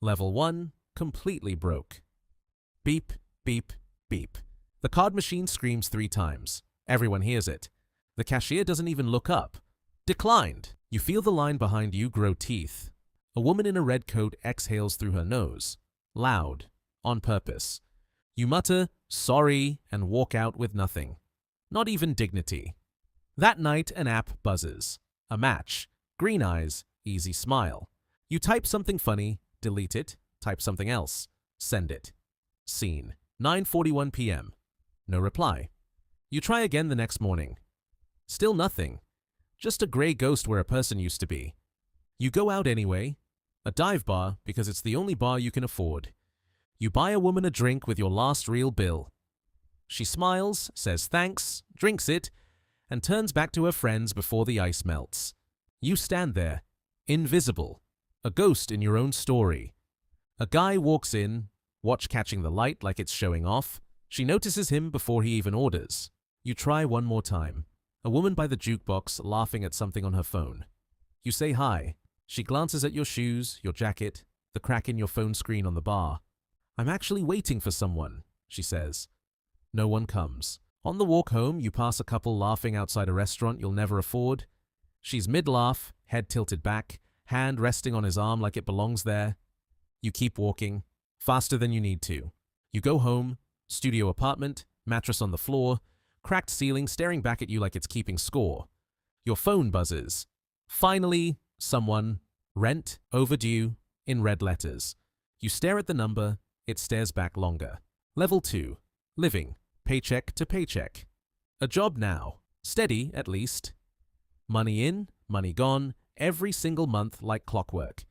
Level 1, completely broke. Beep, beep, beep. The card machine screams 3 times. Everyone hears it. The cashier doesn't even look up. Declined. You feel the line behind you grow teeth. A woman in a red coat exhales through her nose. Loud. On purpose. You mutter, sorry, and walk out with nothing. Not even dignity. That night, an app buzzes. A match. Green eyes. Easy smile. You type something funny, delete it, type something else, send it. Scene. 9:41 p.m. No reply. You try again the next morning. Still nothing. Just a gray ghost where a person used to be. You go out anyway. A dive bar because it's the only bar you can afford. You buy a woman a drink with your last real bill. She smiles, says thanks, drinks it, and turns back to her friends before the ice melts. You stand there, invisible, a ghost in your own story. A guy walks in, watch catching the light like it's showing off. She notices him before he even orders. You try one more time. A woman by the jukebox laughing at something on her phone. You say hi. She glances at your shoes, your jacket, the crack in your phone screen on the bar. I'm actually waiting for someone, she says. No one comes. On the walk home, you pass a couple laughing outside a restaurant you'll never afford. She's mid-laugh, head tilted back, hand resting on his arm like it belongs there. You keep walking, faster than you need to. You go home, studio apartment, mattress on the floor, cracked ceiling staring back at you like it's keeping score. Your phone buzzes. Finally, someone, rent, overdue, in red letters. You stare at the number, it stares back longer. Level 2, living, paycheck to paycheck. A job now, steady at least. Money in, money gone, every single month like clockwork.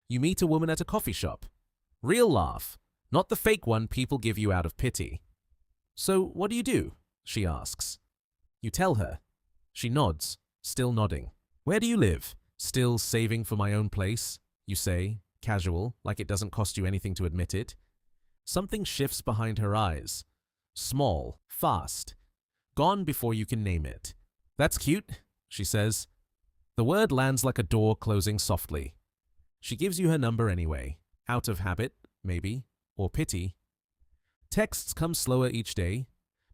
You meet a woman at a coffee shop. Real laugh, not the fake one people give you out of pity. So what do? She asks. You tell her. She nods, still nodding. Where do you live? Still saving for my own place, you say, casual, like it doesn't cost you anything to admit it. Something shifts behind her eyes. Small, fast. Gone before you can name it. That's cute, she says. The word lands like a door closing softly. She gives you her number anyway, out of habit, maybe, or pity. Texts come slower each day.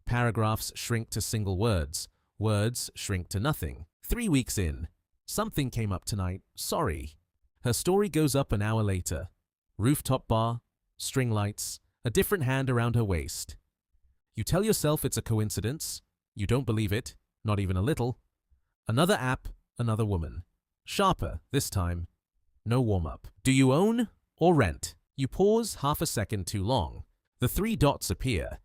Paragraphs shrink to single words. Words shrink to nothing. 3 weeks in. Something came up tonight, sorry. Her story goes up an hour later. Rooftop bar, string lights, a different hand around her waist. You tell yourself it's a coincidence. You don't believe it, not even a little. Another app, another woman. Sharper, this time. No warm-up. Do you own or rent? You pause half a second too long. The 3 dots appear,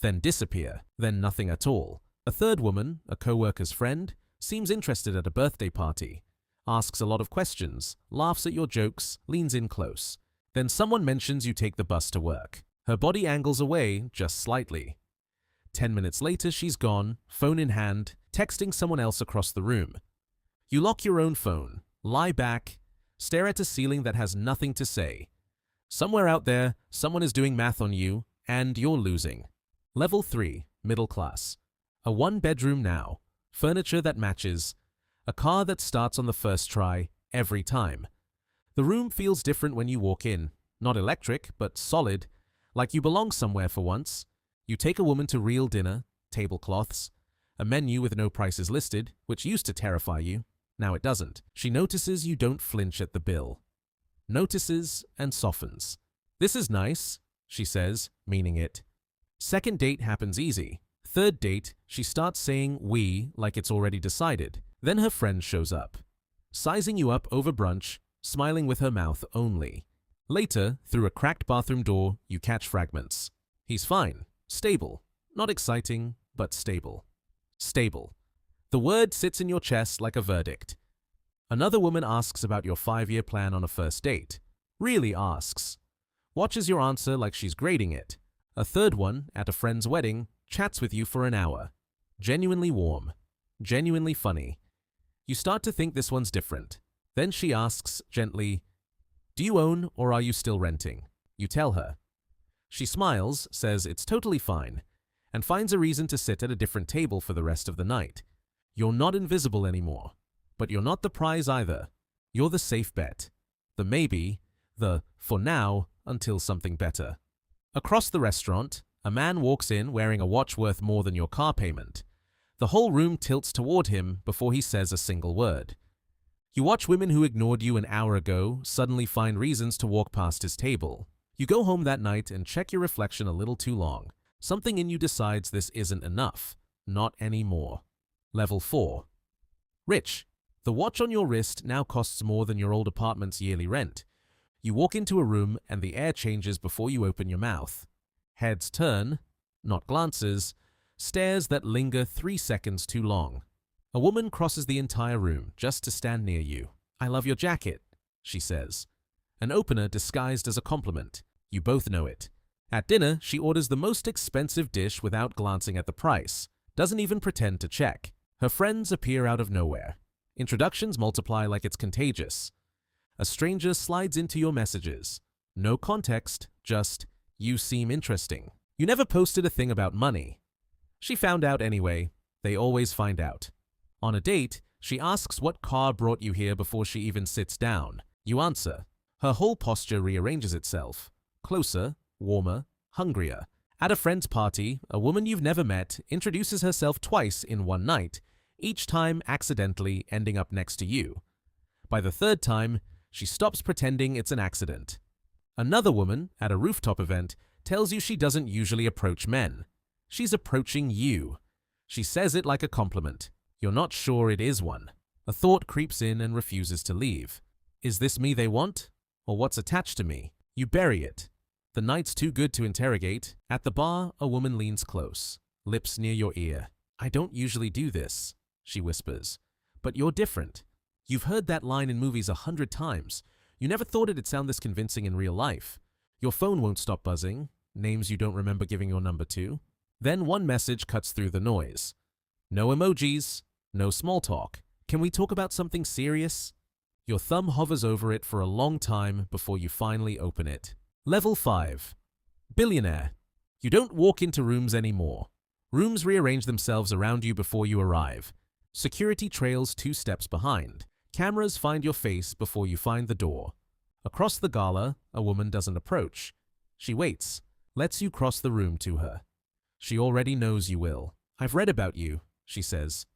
then disappear, then nothing at all. A third woman, a co-worker's friend, seems interested at a birthday party, asks a lot of questions, laughs at your jokes, leans in close. Then someone mentions you take the bus to work. Her body angles away just slightly. 10 minutes later, she's gone, phone in hand, texting someone else across the room. You lock your own phone, lie back, stare at a ceiling that has nothing to say. Somewhere out there, someone is doing math on you, and you're losing. Level 3, middle class. A 1-bedroom now. Furniture that matches. A car that starts on the first try, every time. The room feels different when you walk in. Not electric, but solid. Like you belong somewhere for once. You take a woman to real dinner, tablecloths, a menu with no prices listed, which used to terrify you. Now it doesn't. She notices you don't flinch at the bill. Notices and softens. This is nice, she says, meaning it. Second date happens easy. Third date, she starts saying we like it's already decided. Then her friend shows up, sizing you up over brunch, smiling with her mouth only. Later, through a cracked bathroom door, you catch fragments. He's fine, stable, not exciting, but stable. Stable. The word sits in your chest like a verdict. Another woman asks about your 5-year plan on a first date. Really asks. Watches your answer like she's grading it. A third one, at a friend's wedding, chats with you for an hour. Genuinely warm. Genuinely funny. You start to think this one's different. Then she asks, gently, do you own or are you still renting? You tell her. She smiles, says it's totally fine, and finds a reason to sit at a different table for the rest of the night. You're not invisible anymore, but you're not the prize either. You're the safe bet. The maybe, The "for now, until something better." Across the restaurant, a man walks in wearing a watch worth more than your car payment. The whole room tilts toward him before he says a single word. You watch women who ignored you an hour ago suddenly find reasons to walk past his table. You go home that night and check your reflection a little too long. Something in you decides this isn't enough. Not anymore. Level 4. Rich. The watch on your wrist now costs more than your old apartment's yearly rent. You walk into a room and the air changes before you open your mouth. Heads turn, not glances, stares that linger 3 seconds too long. A woman crosses the entire room just to stand near you. "I love your jacket," she says. An opener disguised as a compliment. You both know it. At dinner, she orders the most expensive dish without glancing at the price. Doesn't even pretend to check. Her friends appear out of nowhere. Introductions multiply like it's contagious. A stranger slides into your messages. No context, just, "You seem interesting." You never posted a thing about money. She found out anyway. They always find out. On a date, she asks what car brought you here before she even sits down. You answer. Her whole posture rearranges itself. Closer, warmer, hungrier. At a friend's party, a woman you've never met introduces herself twice in one night, each time accidentally ending up next to you. By the third time, she stops pretending it's an accident. Another woman, at a rooftop event, tells you she doesn't usually approach men. She's approaching you. She says it like a compliment. You're not sure it is one. A thought creeps in and refuses to leave. Is this me they want? Or what's attached to me? You bury it. The night's too good to interrogate. At the bar, a woman leans close, lips near your ear. "I don't usually do this," she whispers. "But you're different. You've heard that line in movies 100 times. You never thought it'd sound this convincing in real life. Your phone won't stop buzzing, names you don't remember giving your number to." Then one message cuts through the noise. No emojis, no small talk. "Can we talk about something serious?" Your thumb hovers over it for a long time before you finally open it. Level 5. Billionaire. You don't walk into rooms anymore. Rooms rearrange themselves around you before you arrive. Security trails 2 steps behind. Cameras find your face before you find the door. Across the gala, a woman doesn't approach. She waits, lets you cross the room to her. She already knows you will. "I've read about you," she says.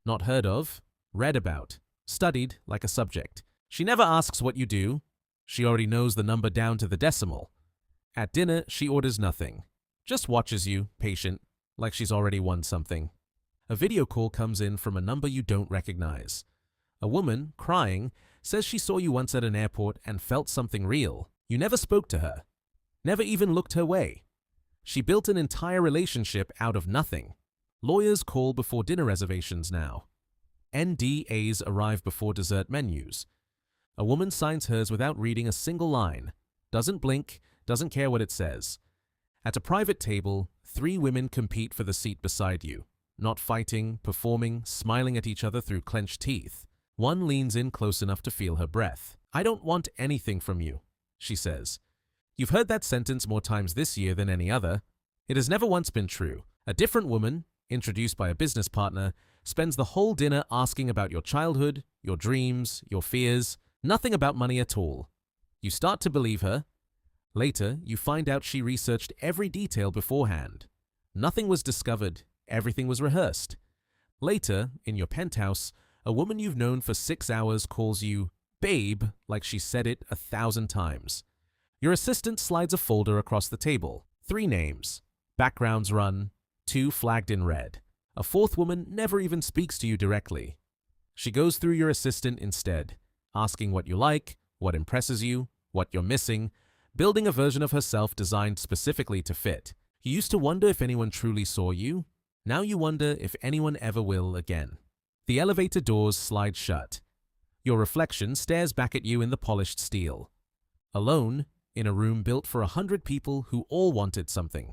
Not heard of, read about, studied like a subject. She never asks what you do. She already knows the number down to the decimal. At dinner, she orders nothing. Just watches you, patient, like she's already won something. A video call comes in from a number you don't recognize. A woman, crying, says she saw you once at an airport and felt something real. You never spoke to her. Never even looked her way. She built an entire relationship out of nothing. Lawyers call before dinner reservations now. NDAs arrive before dessert menus. A woman signs hers without reading a single line. Doesn't blink, doesn't care what it says. At a private table, 3 women compete for the seat beside you. Not fighting, performing, smiling at each other through clenched teeth. One leans in close enough to feel her breath. "I don't want anything from you," she says. You've heard that sentence more times this year than any other. It has never once been true. A different woman, introduced by a business partner, spends the whole dinner asking about your childhood, your dreams, your fears, nothing about money at all. You start to believe her. Later, you find out she researched every detail beforehand. Nothing was discovered, everything was rehearsed. Later, in your penthouse, a woman you've known for 6 hours calls you babe like she said it 1,000 times. Your assistant slides a folder across the table. 3 names. Backgrounds run, 2 flagged in red. A 4th woman never even speaks to you directly. She goes through your assistant instead, asking what you like, what impresses you, what you're missing, building a version of herself designed specifically to fit. You used to wonder if anyone truly saw you. Now you wonder if anyone ever will again. The elevator doors slide shut. Your reflection stares back at you in the polished steel. Alone, in a room built for 100 people who all wanted something.